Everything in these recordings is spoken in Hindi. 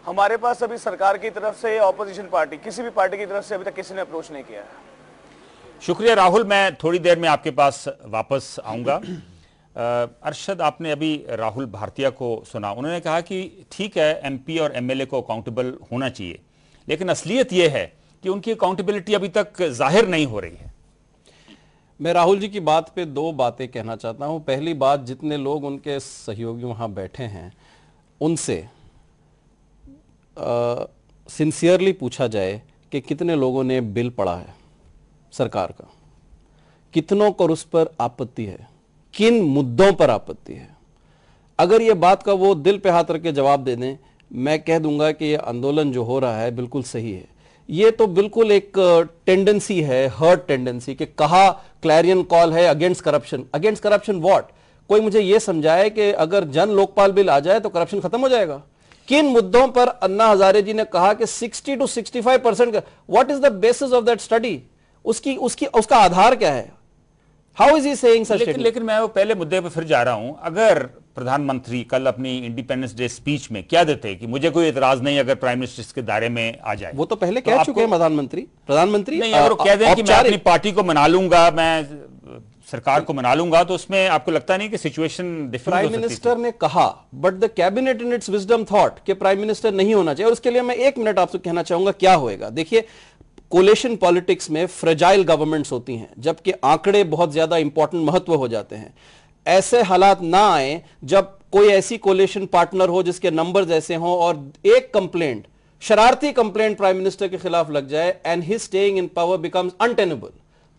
हमारे पास अभी सरकार की तरफ से, ऑपोजिशन पार्टी, किसी भी पार्टी की तरफ से अभी तक किसी ने अप्रोच नहीं किया है। शुक्रिया राहुल, मैं थोड़ी देर में आपके पास वापस आऊंगा। अरशद, आपने अभी राहुल भारतीया को सुना, उन्होंने कहा कि ठीक है एमपी और एमएलए को अकाउंटेबल होना चाहिए, लेकिन असलियत यह है कि उनकी अकाउंटेबिलिटी अभी तक जाहिर नहीं हो रही है। मैं राहुल जी की बात पे दो बातें कहना चाहता हूं। पहली बात, जितने लोग उनके सहयोगी वहां बैठे हैं उनसे सिंसियरली पूछा जाए कि कितने लोगों ने बिल पढ़ा है सरकार का, कितनों को उस पर आपत्ति है, किन मुद्दों पर आपत्ति है। अगर ये बात का वो दिल पे हाथ रख के जवाब दे दें, मैं कह दूंगा कि ये आंदोलन जो हो रहा है बिल्कुल सही है। ये तो बिल्कुल एक टेंडेंसी है, हर्ट टेंडेंसी, कि कहा क्लैरियन कॉल है against corruption. Against corruption what? कोई मुझे ये समझाए कि अगर जन लोकपाल बिल आ जाए तो करप्शन खत्म हो जाएगा? किन मुद्दों पर अन्ना हजारे जी ने कहा कि 60 to 65%? What is the basis of that study? उसका आधार क्या है? हाउ इज ही सेइंग सच? लेकिन मैं वो पहले मुद्दे पर फिर जा रहा हूं। अगर प्रधानमंत्री कल अपनी इंडिपेंडेंस डे स्पीच में क्या देते कि मुझे कोई इतराज नहीं अगर प्राइम मिनिस्टर इसके दायरे में आ जाए, वो तो पहले कह चुके हैं प्रधानमंत्री नहीं, अगर वो कह दें कि मैं अपनी पार्टी को मना लूंगा, मैं सरकार को मना लूंगा, तो उसमें आपको लगता नहीं कि सिचुएशन डिफरेंट? प्राइम मिनिस्टर ने कहा, but the cabinet in its wisdom thought कि प्राइम मिनिस्टर नहीं होना चाहिए। और उसके लिए मैं 1 मिनट आपसे कहना चाहूंगा क्या होएगा। देखिए, कोलेशन पॉलिटिक्स में फ्रेजाइल गवर्नमेंट्स होती हैं, जबकि आंकड़े बहुत ज्यादा इंपॉर्टेंट महत्व हो जाते हैं। ऐसे हालात ना आए जब कोई ऐसी कोलेशन पार्टनर हो जिसके नंबर्स ऐसे हों और एक कंप्लेंट, शरारती कंप्लेंट प्राइम मिनिस्टर के खिलाफ लग जाए and his staying in power becomes untenable.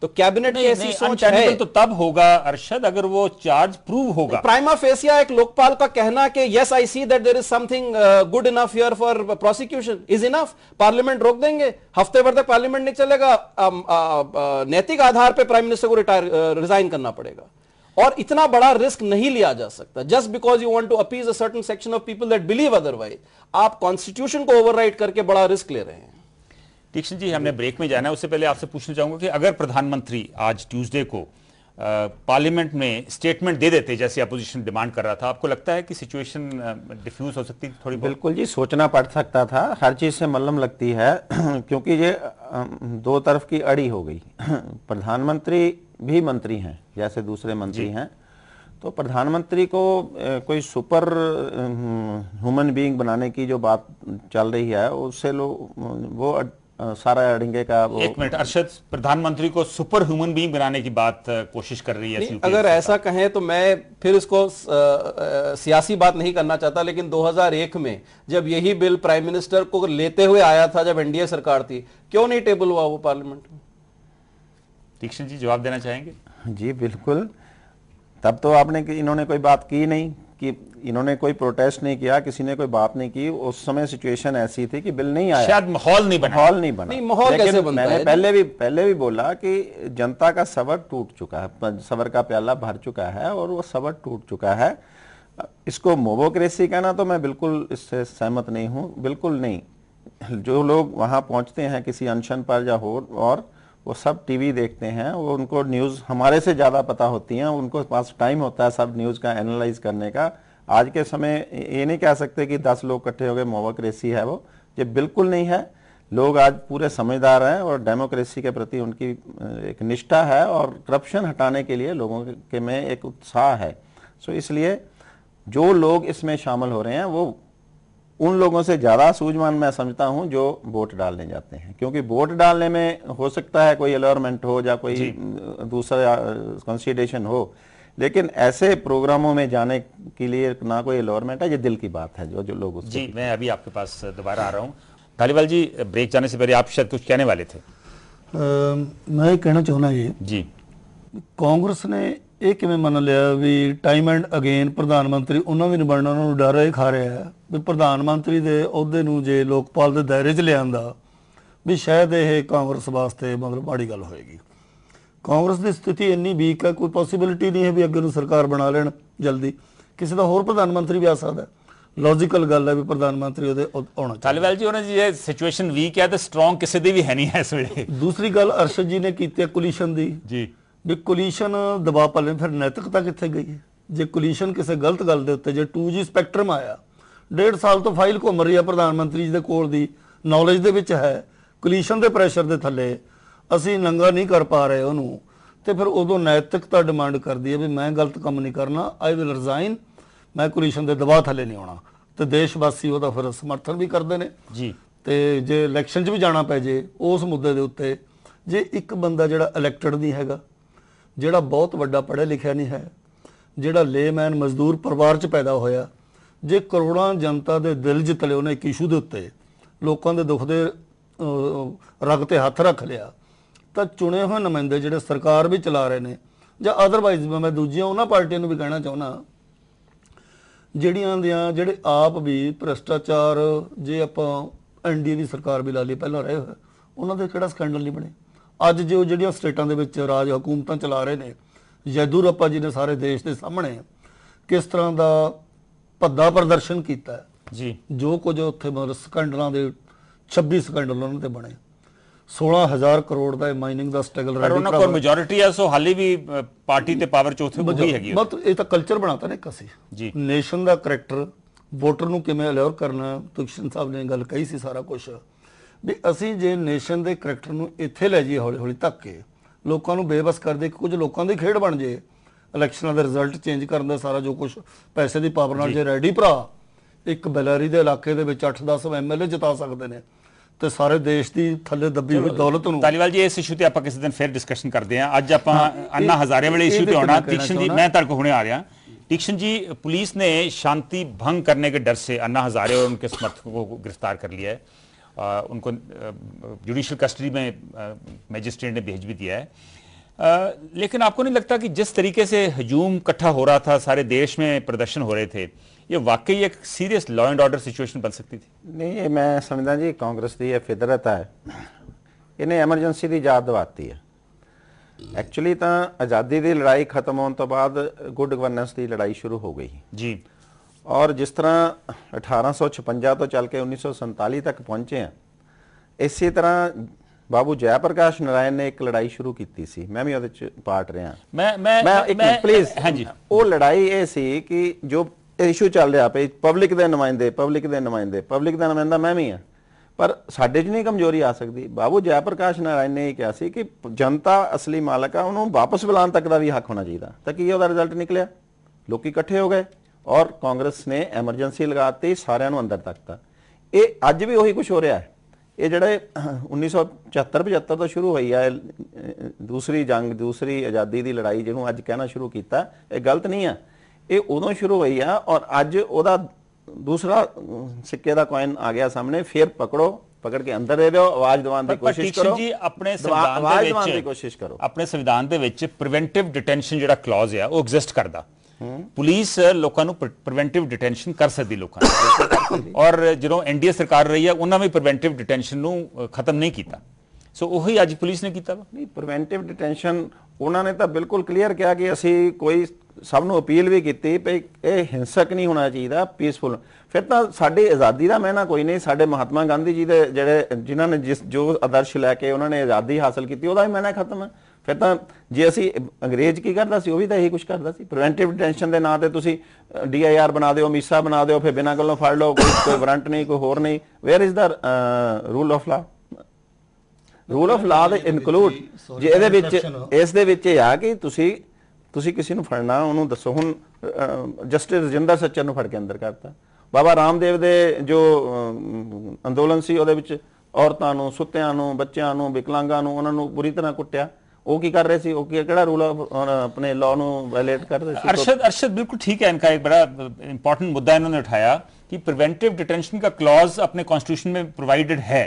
तो कैबिनेट की ऐसी सोच है तो तब होगा अरशद अगर वो चार्ज प्रूव होगा। प्राइमा फेसिया एक लोकपाल का कहना कि yes I see that there is something good enough here for prosecution is enough. Parliament रोक देंगे, हफ्ते भर तक पार्लियामेंट नहीं चलेगा, नैतिक आधार पे प्राइम मिनिस्टर को रिजाइन करना पड़ेगा। और इतना बड़ा रिस्क नहीं लिया जा सकता just because you want to appease a certain section of people that believe otherwise. आप कॉन्स्टिट्यूशन को ओवरराइड करके बड़ा रिस्क ले रहे हैं। तीक्ष्ण जी, हमने ब्रेक में जाना है, उससे पहले आपसे पूछना चाहूंगा कि अगर प्रधानमंत्री आज ट्यूसडे को पार्लियामेंट में स्टेटमेंट दे देते जैसे अपोजिशन डिमांड कर रहा था, आपको लगता है कि सिचुएशन डिफ्यूज हो सकती थी थोड़ी? बिल्कुल जी, सोचना पड़ सकता था। हर चीज से मल्लम लगती है क्योंकि ये दो तरफ की अड़ी हो गई। प्रधानमंत्री भी मंत्री हैं जैसे दूसरे मंत्री हैं, तो प्रधानमंत्री को कोई सुपर ह्यूमन बीइंग बनाने की जो बात चल रही है उससे वो सारा अड़ेंगे का वो। 1 मिनट अरशद, प्रधानमंत्री को सुपर ह्यूमन बीइंग बनाने की बात कोशिश कर रही है। अगर ऐसा कहें तो मैं फिर इसको सियासी बात नहीं करना चाहता, लेकिन 2001 में जब यही बिल प्राइम मिनिस्टर को लेते हुए आया था, जब एनडीए सरकार थी, क्यों नहीं टेबल हुआ वो पार्लियामेंट में? तीक्ष्ण जी जवाब देना चाहेंगे? जी बिल्कुल, तब तो इन्होंने कोई बात की नहीं, कि इन्होंने कोई प्रोटेस्ट नहीं किया, किसी ने कोई बात नहीं की। उस समय सिचुएशन ऐसी थी कि बिल नहीं आया, शायद माहौल नहीं बना। माहौल कैसे बनता है? मैंने पहले भी बोला कि जनता का सबर टूट चुका है, सबर का प्याला भर चुका है और वो सबर टूट चुका है। इसको मोबोक्रेसी कहना तो मैं बिल्कुल इससे सहमत नहीं हूँ, बिल्कुल नहीं। जो लोग वहां पहुंचते हैं किसी अनशन पर या हो, और वो सब टीवी देखते हैं, वो उनको न्यूज़ हमारे से ज़्यादा पता होती हैं, उनको पास टाइम होता है सब न्यूज़ का एनालाइज करने का। आज के समय ये नहीं कह सकते कि 10 लोग इकट्ठे हो गए मोबोक्रेसी है वो, ये बिल्कुल नहीं है। लोग आज पूरे समझदार हैं और डेमोक्रेसी के प्रति उनकी एक निष्ठा है और करप्शन हटाने के लिए लोगों के में एक उत्साह है। सो इसलिए जो लोग इसमें शामिल हो रहे हैं वो उन लोगों से ज्यादा सूझवान मैं समझता हूं जो वोट डालने जाते हैं, क्योंकि वोट डालने में हो सकता है कोई अलॉरमेंट हो या कोई दूसरा कंसिडरेशन हो, लेकिन ऐसे प्रोग्रामों में जाने के लिए ना कोई अलॉरमेंट है। ये दिल की बात है जो लोग उससे। जी, मैं अभी आपके पास दोबारा आ रहा हूँ। धालीवाल जी, ब्रेक जाने से पहले आप शायद कुछ कहने वाले थे। मैं कहना चाहना जी, कांग्रेस ने ਇਹ ਕਿਵੇਂ ਮੰਨ ਲਿਆ ਵੀ ਟਾਈਮ ਐਂਡ ਅਗੇਨ ਪ੍ਰਧਾਨ ਮੰਤਰੀ ਉਹਨਾਂ ਵੀ ਨਹੀਂ ਬਣਨਾ, ਉਹਨਾਂ ਨੂੰ ਡਰ ਇਹ ਖਾ ਰਿਹਾ ਹੈ ਵੀ ਪ੍ਰਧਾਨ ਮੰਤਰੀ ਦੇ ਅਹੁਦੇ ਨੂੰ ਜੇ ਲੋਕਪਾਲ ਦੇ ਦਾਇਰੇ 'ਚ ਲਿਆਂਦਾ ਵੀ ਸ਼ਾਇਦ ਇਹ ਕਾਂਗਰਸ ਵਾਸਤੇ ਮਤਲਬ ਮਾੜੀ ਗੱਲ ਹੋਏਗੀ। ਕਾਂਗਰਸ ਦੀ ਸਥਿਤੀ ਇੰਨੀ ਵੀਕ ਹੈ, ਕੋਈ ਪੋਸੀਬਿਲਿਟੀ ਨਹੀਂ ਹੈ ਵੀ ਅੱਗੇ ਨੂੰ ਸਰਕਾਰ ਬਣਾ ਲੈਣ ਜਲਦੀ। ਕਿਸੇ ਦਾ ਹੋਰ ਪ੍ਰਧਾਨ ਮੰਤਰੀ ਵੀ ਆ ਸਕਦਾ, ਲੌਜੀਕਲ ਗੱਲ ਹੈ ਵੀ ਪ੍ਰਧਾਨ ਮੰਤਰੀ ਉਹਦੇ ਆਉਣਾ। ਧਾਲੀਵਾਲ ਜੀ, ਉਹਨਾਂ ਦੀ ਇਹ ਸਿਚੁਏਸ਼ਨ ਵੀਕ ਹੈ ਤੇ ਸਟਰੋਂਗ ਕਿਸੇ ਦੀ ਵੀ ਹੈ ਨਹੀਂ ਇਸ ਵੇਲੇ। ਦੂਸਰੀ ਗੱਲ ਅਰਸ਼ਦ ਜੀ ਨੇ ਕੀਤੀ ਹੈ ਕੋਲੀਸ਼ਨ ਦੀ ਜੀ, ਵੀ ਕੋਲੀਸ਼ਨ ਦਬਾਅ ਪਾ ਲੈਣ, ਫਿਰ ਨੈਤਿਕਤਾ ਕਿੱਥੇ ਗਈ? ਜੇ ਕੋਲੀਸ਼ਨ ਕਿਸੇ ਗਲਤ ਗੱਲ ਦੇ ਉੱਤੇ, ਜੇ 2G ਸਪੈਕਟਰਮ ਆਇਆ, 1.5 ਸਾਲ ਤੋਂ ਫਾਈਲ ਘੁੰਮ ਰਹੀ ਹੈ ਪ੍ਰਧਾਨ ਮੰਤਰੀ ਜੀ ਦੇ ਕੋਲ ਦੀ, ਨੌਲੇਜ ਦੇ ਵਿੱਚ ਹੈ, ਕੋਲੀਸ਼ਨ ਦੇ ਪ੍ਰੈਸ਼ਰ ਦੇ ਥੱਲੇ ਅਸੀਂ ਨੰਗਾ ਨਹੀਂ ਕਰ ਪਾ ਰਹੇ ਉਹਨੂੰ, ਤੇ ਫਿਰ ਉਦੋਂ ਨੈਤਿਕਤਾ ਡਿਮਾਂਡ ਕਰਦੀ ਹੈ ਵੀ ਮੈਂ ਗਲਤ ਕੰਮ ਨਹੀਂ ਕਰਨਾ, ਆਈ ਵਿਲ ਰਿਜ਼ਾਈਨ, ਮੈਂ ਕੋਲੀਸ਼ਨ ਦੇ ਦਬਾਅ ਥੱਲੇ ਨਹੀਂ ਆਉਣਾ, ਤੇ ਦੇਸ਼ ਵਾਸੀ ਉਹਦਾ ਫਿਰ ਸਮਰਥਨ ਵੀ ਕਰਦੇ ਨੇ ਜੀ। ਤੇ ਜੇ ਇਲੈਕਸ਼ਨ 'ਚ ਵੀ ਜਾਣਾ ਪੈ ਜੇ ਉਸ ਮੁੱਦੇ ਦੇ ਉੱਤੇ, ਜੇ ਇੱਕ ਬੰਦਾ ਜਿਹੜਾ ਇਲੈਕਟਡ ਨਹੀਂ ਹੈਗਾ, ਜਿਹੜਾ ਬਹੁਤ ਵੱਡਾ ਪੜ੍ਹਿਆ ਲਿਖਿਆ ਨਹੀਂ ਹੈ, ਜਿਹੜਾ ਲੇਮੈਨ ਮਜ਼ਦੂਰ ਪਰਿਵਾਰ 'ਚ ਪੈਦਾ ਹੋਇਆ, ਜੇ ਕਰੋੜਾਂ ਜਨਤਾ ਦੇ ਦਿਲ ਜਿੱਤ ਲਏ ਉਹਨੇ ਇੱਕ ਇਸ਼ੂ ਦੇ ਉੱਤੇ, ਲੋਕਾਂ ਦੇ ਦੁੱਖ ਦੇ ਰਗ ਤੇ ਹੱਥ ਰੱਖ ਲਿਆ, ਤਾਂ ਚੁਣੇ ਹੋਏ ਨੁਮਾਇੰਦੇ ਜਿਹੜੇ ਸਰਕਾਰ ਵੀ ਚਲਾ ਰਹੇ ਨੇ ਜਾਂ ਅਦਰਵਾਈਜ਼ ਮੈਂ ਦੂਜੀਆਂ ਉਹਨਾਂ ਪਾਰਟੀਆਂ ਨੂੰ ਵੀ ਕਹਿਣਾ ਚਾਹੁੰਦਾ ਜਿਹੜੇ ਆਪ ਵੀ ਭ੍ਰਿਸ਼ਟਾਚਾਰ, ਜੇ ਆਪਾਂ ਐਨਡੀਏ ਦੀ ਸਰਕਾਰ ਵੀ ਲਾ ਲਈ ਪਹਿਲਾਂ ਰਹੇ ਹੋਏ, ਉਹਨਾਂ ਦੇ ਕਿਹੜਾ ਸਕੈਂਡਲ ਨਹੀਂ ਬਣੇ। ਅੱਜ ਜੋ ਜਿਹੜੀਆਂ ਸਟੇਟਾਂ ਦੇ ਵਿੱਚ ਰਾਜ ਹਕੂਮਤਾਂ ਚਲਾ ਰਹੇ ਨੇ, ਯੈਦੂਰੱਪਾ ਜੀ ਨੇ ਸਾਰੇ ਦੇਸ਼ ਦੇ ਸਾਹਮਣੇ ਕਿਸ ਤਰ੍ਹਾਂ ਦਾ ਭੱਦਾ ਪ੍ਰਦਰਸ਼ਨ ਕੀਤਾ ਜੀ, ਜੋ ਕੁਝ ਉੱਥੇ ਸਕੈਂਡਲਾਂ ਦੇ 26 ਸਕੈਂਡਲ ਉਹਨਾਂ ਤੇ ਬਣੇ, 16,000 ਕਰੋੜ ਦਾ ਮਾਈਨਿੰਗ ਦਾ ਸਟਰਗਲ ਪਰ ਉਹਨਾਂ ਕੋਲ ਮੈਜੋਰਿਟੀ ਹੈ, ਸੋ ਹਾਲੇ ਵੀ ਪਾਰਟੀ ਤੇ ਪਾਵਰ ਚ ਉੱਥੇ ਉਹੀ ਹੈਗੀ ਹੈ। ਬਸ ਇਹ ਤਾਂ ਕਲਚਰ ਬਣਾਤਾ ਨੇ ਅਸੀਂ ਜੀ। ਨੇਸ਼ਨ ਦਾ ਕਰੈਕਟਰ, ਵੋਟਰ ਨੂੰ ਕਿਵੇਂ ਅਲਾਉਰ ਕਰਨਾ, ਤੁਕਸ਼ਨ ਸਾਹਿਬ ਨੇ ਗੱਲ ਕਹੀ ਸੀ ਸਾਰਾ ਕੁਝ, ਵੀ ਅਸੀਂ ਜੇ ਨੇਸ਼ਨ ਦੇ ਕਰੈਕਟਰ ਨੂੰ ਇੱਥੇ ਲੈ ਜਾਈਏ ਹੌਲੀ ਹੌਲੀ ਧੱਕ ਕੇ, ਲੋਕਾਂ ਨੂੰ ਬੇਬਸ ਕਰਦੇ, ਕੁਝ ਲੋਕਾਂ ਦੀ ਖੇਡ ਬਣ ਜੇ, ਇਲੈਕਸ਼ਨਾਂ ਦੇ ਰਿਜ਼ਲਟ ਚੇਂਜ ਕਰਨ ਦਾ ਸਾਰਾ ਜੋ ਕੁਝ ਪੈਸੇ ਦੀ ਪਾਵਰ ਨਾਲ ਜੇ ਰੈਡੀ ਭਰਾ ਇੱਕ ਬੈਲਾਰੀ ਦੇ ਇਲਾਕੇ ਦੇ ਵਿੱਚ 8-10 ਐਮਐਲਏ ਜਿਤਾ ਸਕਦੇ ਨੇ, ਤੇ ਸਾਰੇ ਦੇਸ਼ ਦੀ ਥੱਲੇ ਦੱਬੀ ਹੋਈ ਦੌਲਤ ਨੂੰ। ਧਾਲੀਵਾਲ ਜੀ, ਇਸ ਇਸ਼ੂ ਤੇ ਆਪਾਂ ਕਿਸੇ ਦਿਨ ਫਿਰ ਡਿਸਕਸ਼ਨ ਕਰਦੇ ਹਾਂ। ਅੱਜ ਆਪਾਂ ਅੰਨਾ ਹਜ਼ਾਰੇ ਵਾਲੇ ਇਸ਼ੂ ਤੇ ਆਉਣਾ। तीक्ष्ण जी, मैं तर्क होने आ रहा। तीक्ष्ण जी, पुलिस ने शांति भंग करने के डर से अन्ना हजारे और उनके समर्थकों को गिरफ्तार कर लिया है, उनको जुडिशल कस्टडी में मैजिस्ट्रेट ने भेज भी दिया है। लेकिन आपको नहीं लगता कि जिस तरीके से हजूम इकट्ठा हो रहा था, सारे देश में प्रदर्शन हो रहे थे, ये वाकई एक serious law and order situation बन सकती थी? नहीं, ये मैं समझदा जी कांग्रेस की फितरत है, इन्हें एमरजेंसी की याद दिवाती है। एक्चुअली तो आज़ादी की लड़ाई खत्म होने तो बाद गुड गवर्नेंस की लड़ाई शुरू हो गई जी, और जिस तरह 1856 तो चल के 1947 तक पहुंचे हैं, इसी तरह बाबू जयप्रकाश नारायण ने एक लड़ाई शुरू की थी, मैं भी ਉਹਦੇ पार्ट रहा। मैं प्लीज, हाँ जी, वो लड़ाई ये सी कि जो इशू चल रहा पे पब्लिक के नुमाइंदे, पब्लिक के नुमाइंदा मैं भी हाँ, पर साडे च नहीं कमजोरी आ सकती। बाबू जयप्रकाश नारायण ने कहा सी कि जनता असली मालक है, उन्होंने वापस बुलाने तक का भी हक होना चाहिए। तो की ਉਹਦਾ रिजल्ट निकलिया, लोग इकट्ठे हो गए और कांग्रेस ने एमरजेंसी लगाती, सारिਆਂ ਨੂੰ अंदर तकता। ये अज भी ਉਹੀ कुछ हो रहा है। ये ਜਿਹੜੇ 1974-75 ਤੋਂ ਸ਼ੁਰੂ ਹੋਈ ਹੈ दूसरी जंग, दूसरी आज़ादी की लड़ाई, ਜਿਹਨੂੰ ਅੱਜ कहना शुरू किया, ये गलत नहीं है। ये उदों शुरू हुई है और अज ਉਹਦਾ दूसरा सिक्के का कॉइन आ गया सामने, फिर पकड़ो, पकड़ के अंदर दे दो, आवाज दिवाने की कोशिश करो जी। अपने आवाज दिवाने की कोशिश करो। अपने संविधान ਦੇ ਵਿੱਚ ਪ੍ਰੀਵੈਂਟਿਵ ਡਿਟੈਂਸ਼ਨ ਜਿਹੜਾ ਕਲੌਜ਼ ਹੈ ਉਹ ਐਗਜ਼ਿਸਟ ਕਰਦਾ। ਪੁਲਿਸ ਲੋਕਾਂ ਨੂੰ ਪ੍ਰੀਵੈਂਟਿਵ ਡਿਟੈਂਸ਼ਨ ਕਰ ਸਕਦੀ ਲੋਕਾਂ ਨੂੰ, ਔਰ ਜਦੋਂ ਐਨਡੀਏ ਸਰਕਾਰ ਰਹੀ ਹੈ ਉਹਨਾਂ ਵੀ ਪ੍ਰੀਵੈਂਟਿਵ ਡਿਟੈਂਸ਼ਨ ਨੂੰ ਖਤਮ ਨਹੀਂ ਕੀਤਾ। ਸੋ ਉਹੀ ਅੱਜ ਪੁਲਿਸ ਨੇ ਕੀਤਾ ਵਾ। ਨਹੀਂ, ਪ੍ਰੀਵੈਂਟਿਵ ਡਿਟੈਂਸ਼ਨ ਉਹਨਾਂ ਨੇ ਤਾਂ ਬਿਲਕੁਲ ਕਲੀਅਰ ਕਿਹਾ ਕਿ ਅਸੀਂ ਕੋਈ ਸਭ ਨੂੰ ਅਪੀਲ ਵੀ ਕੀਤੀ ਕਿ ਇਹ ਹਿੰਸਕ ਨਹੀਂ ਹੋਣਾ ਚਾਹੀਦਾ, ਪੀਸਫੁਲ। ਫਿਰ ਤਾਂ ਸਾਡੀ ਆਜ਼ਾਦੀ ਦਾ ਮਹਿਨਾ ਕੋਈ ਨਹੀਂ। ਸਾਡੇ ਮਹਾਤਮਾ ਗਾਂਧੀ ਜੀ ਦੇ ਜਿਹੜੇ ਜਿਨ੍ਹਾਂ ਨੇ ਜੋ ਆਦਰਸ਼ ਲੈ ਕੇ ਉਹਨਾਂ ਨੇ ਆਜ਼ਾਦੀ ਹਾਸਲ ਕੀਤੀ, ਉਹਦਾ ਵੀ ਮਹਿਨਾ ਖਤਮ ਹੈ। ਫਿਰ ਤਾਂ ਜੇ ਅਸੀਂ ਅੰਗਰੇਜ਼ ਕੀ ਕਰਦਾ ਸੀ, ਉਹ ਵੀ ਤਾਂ ਇਹੀ ਕੁਝ ਕਰਦਾ ਸੀ। ਪ੍ਰੀਵੈਂਟਿਵ ਡਿਟੈਂਸ਼ਨ ਦੇ ਨਾਂ ਤੇ ਤੁਸੀਂ DIR ਬਣਾ ਦਿਓ, ਮੀਸਾ ਬਣਾ ਦਿਓ, ਫਿਰ ਬਿਨਾਂ ਗੱਲੋਂ ਫੜ ਲਓ, ਕੋਈ ਵਾਰੰਟ ਨਹੀਂ, ਕੋਈ ਹੋਰ ਨਹੀਂ। Where is the rule of law? Rule of law ਦੇ ਇਨਕਲੂਡ ਜੇ ਇਹਦੇ ਵਿੱਚ, ਇਸ ਦੇ ਵਿੱਚ ਇਹ ਆ ਕਿ ਤੁਸੀਂ ਕਿਸੇ ਨੂੰ ਫੜਨਾ, ਉਹਨੂੰ ਦੱਸੋ। ਹੁਣ ਜਸਟਿਸ ਰਜਿੰਦਰ ਸੱਚਰ ਨੂੰ ਫੜ ਕੇ ਅੰਦਰ ਕਰਤਾ। ਬਾਬਾ ਰਾਮਦੇਵ ਦੇ ਜੋ ਅੰਦੋਲਨ ਸੀ ਉਹਦੇ ਵਿੱਚ ਔਰਤਾਂ ਨੂੰ, ਸੁੱਤਿਆਂ ਨੂੰ, ਬੱਚਿਆਂ ਨੂੰ, ਵਿਕਲਾਂਗਾਂ ਨੂੰ, ਉਹਨਾਂ ਨੂੰ ਬੁਰੀ ਤਰ੍ਹਾਂ ਕੁੱਟਿਆ। वो की कर रहे थे, वो केड़ा रूल अपने लॉ नु वायलेट कर रहे थे। अरशद बिल्कुल ठीक है। इनका एक बड़ा इंपॉर्टेंट मुद्दा इन्होंने उठाया कि प्रिवेंटिव डिटेंशन का क्लॉज अपने कॉन्स्टिट्यूशन में प्रोवाइडेड है,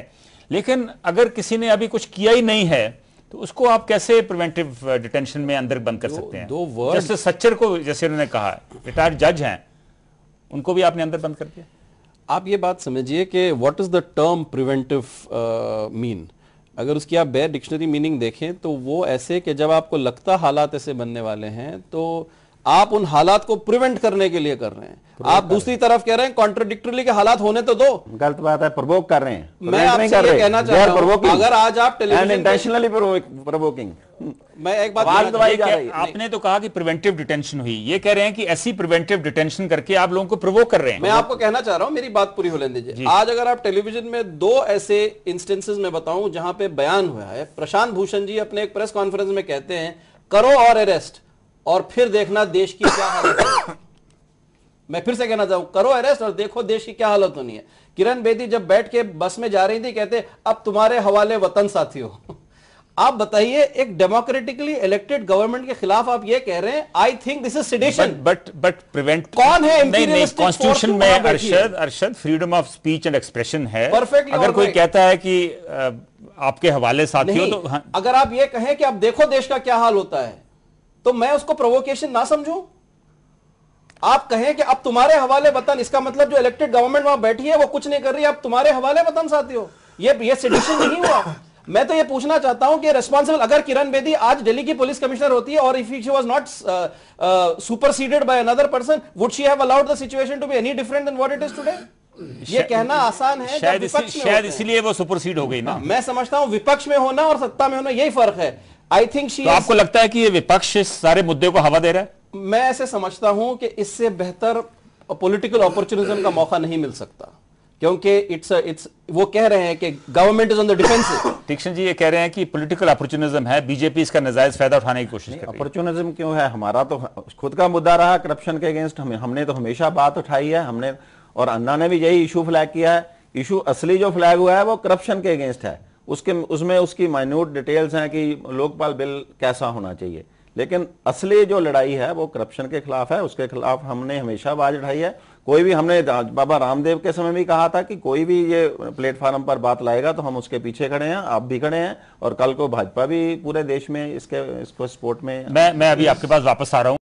लेकिन अगर किसी ने अभी कुछ किया ही नहीं है तो उसको आप कैसे प्रिवेंटिव डिटेंशन में अंदर बंद कर सकते हैं? जैसे सच्चर को, जैसे उन्होंने कहा, रिटायर्ड जज हैं, उनको भी आपने अंदर बंद कर दिया। आप ये बात समझिए कि what is the term preventive mean. अगर उसकी आप बेयर डिक्शनरी मीनिंग देखें तो वो ऐसे कि जब आपको लगता हालात ऐसे बनने वाले हैं तो आप उन हालात को प्रिवेंट करने के लिए कर रहे हैं। आप दूसरी तरफ कह रहे हैं कॉन्ट्रडिक्टरली के हालात होने तो दो। गलत बात है, प्रोवोक कर रहे हैं। मैं आपसे ये कहना चाहता हूं, अगर आज आप टेलीविजन इंटेंशनली प्रोवोकिंग, मैं एक बात आपने तो कहा कि प्रिवेंटिव डिटेंशन हुई, ये कह रहे हैं कि ऐसी प्रिवेंटिव डिटेंशन करके आप लोगों को प्रोवोक कर रहे हैं। मैं आपको कहना चाह रहा हूं, मेरी बात पूरी होने दीजिए। आज अगर आप टेलीविजन में 2 ऐसे इंस्टेंसेस में बताऊं जहां पे बयान हुआ है, प्रशांत भूषण जी अपने एक प्रेस कॉन्फ्रेंस में कहते हैं करो और अरेस्ट और फिर देखना देश की क्या हालत है। मैं फिर से कहना चाहूं, करो अरेस्ट और देखो देश की क्या हालत होनी है। किरण बेदी जब बैठ के बस में जा रही थी, कहते अब तुम्हारे हवाले वतन साथियों। आप बताइए, एक डेमोक्रेटिकली इलेक्टेड गवर्नमेंट के खिलाफ आप ये कह रहे हैं, I think this is sedition. But prevent कौन है? नहीं, कॉन्स्टिट्यूशन में Arshad freedom of speech and expression है। परफेक्टली। अगर कोई कहता है कि आपके हवाले साथियों, तो हाँ। अगर आप ये कहें कि अब देखो देश का क्या हाल होता है, तो मैं उसको प्रोवोकेशन ना समझूं। आप कहें कि अब तुम्हारे हवाले वतन, इसका मतलब जो इलेक्टेड गवर्नमेंट वहां बैठी है वो कुछ नहीं कर रही, अब तुम्हारे हवाले वतन साथियों, ये सेडिशन नहीं हुआ। मैं तो ये पूछना चाहता हूं कि रिस्पांसिबल, अगर किरण बेदी आज दिल्ली की पुलिस कमिश्नर होती है और if she was not superseded by another person, would she have allowed the situation to be any different than what it is today? ये कहना आसान है, शायद इसीलिए वो सुपरसीड हो गई ना। मैं समझता हूं विपक्ष में होना और सत्ता में होना यही फर्क है। आई थिंक शी, तो आपको लगता है कि ये विपक्ष इस सारे मुद्दे को हवा दे रहा है? मैं ऐसे समझता हूं कि इससे बेहतर पॉलिटिकल अपॉर्चुनिज्म का मौका नहीं मिल सकता, क्योंकि इट्स वो कह रहे हैं कि government is on the defensive. तीक्ष्ण जी ये कह रहे हैं कि पॉलिटिकल अपॉर्चुनिज्म है, बीजेपी इसका नाजायज फायदा उठाने की कोशिश कर रही है। अपॉर्चुनिज्म क्यों है? हमारा तो खुद का मुद्दा रहा करप्शन के अगेंस्ट, हमने तो हमेशा बात उठाई है, हमने और अन्ना ने भी यही इशू फ्लैग किया है। इशू असली जो फ्लैग हुआ है वो करप्शन के अगेंस्ट है, उसमें उसकी माइन्यूट डिटेल्स हैं कि लोकपाल बिल कैसा होना चाहिए, लेकिन असली जो लड़ाई है वो करप्शन के खिलाफ है। उसके खिलाफ हमने हमेशा आवाज उठाई है। कोई भी, हमने बाबा रामदेव के समय भी कहा था कि कोई भी ये प्लेटफॉर्म पर बात लाएगा तो हम उसके पीछे खड़े हैं, आप भी खड़े हैं, और कल को भाजपा भी पूरे देश में इसको सपोर्ट में। मैं अभी आपके पास वापस आ रहा हूं।